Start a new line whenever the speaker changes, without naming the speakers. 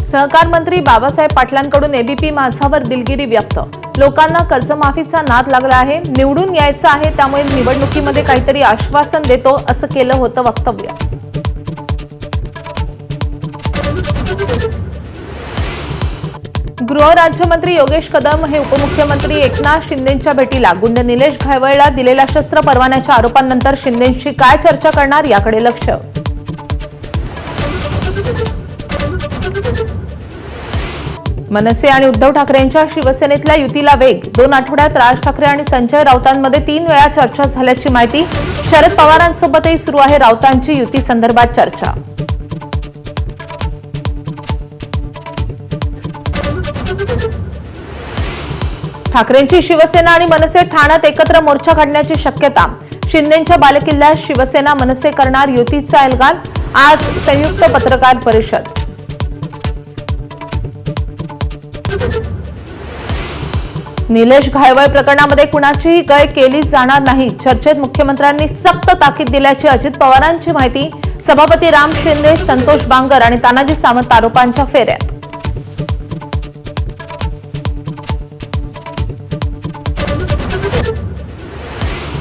सहकार मंत्री बाबासाहेब पाटलांकडून एबीपी माझावर दिलगिरी व्यक्त। लोकांना कर्जमाफीचा नाद लागला आहे, निवडून यायचं आहे, त्यामुळे निवडणुकीमध्ये काहीतरी आश्वासन देतो असं केलं होतं वक्तव्य। गृह राज्यमंत्री योगेश कदम हे उपमुख्यमंत्री एकनाथ शिंदेंच्या भेटीला गुंड निलेश घायवळला दिलेल्या शस्त्र परवान्याच्या आरोपांनंतर शिंदेंशी काय चर्चा करणार याकडे लक्ष। मनसे आणि उद्धव ठाकरेंच्या शिवसेनेतल्या युतीला वेग। 2 आठवड्यात राज ठाकरे आणि संजय राऊतांमध्ये 3 वेळा चर्चा झाल्याची माहिती। शरद पवारांसोबतही सुरू आहे राऊतांची युती संदर्भात चर्चा। ठाकरेंची शिवसेना आणि मनसे ठाण्यात एकत्र मोर्चा काढण्याची शक्यता। शिंदेंच्या बालेकिल्ल्यात शिवसेना मनसे करणार युतीचा एल्गार। आज संयुक्त पत्रकार परिषद। निलेश घायवळ प्रकरणामध्ये कुणाचीही गय केली जाणार नाही। चर्चेत मुख्यमंत्र्यांनी सक्त ताकीद दिल्याची अजित पवारांची माहिती। सभापती राम शिंदे, संतोष बांगर आणि तानाजी सावंत आरोपांच्या फेऱ्यात।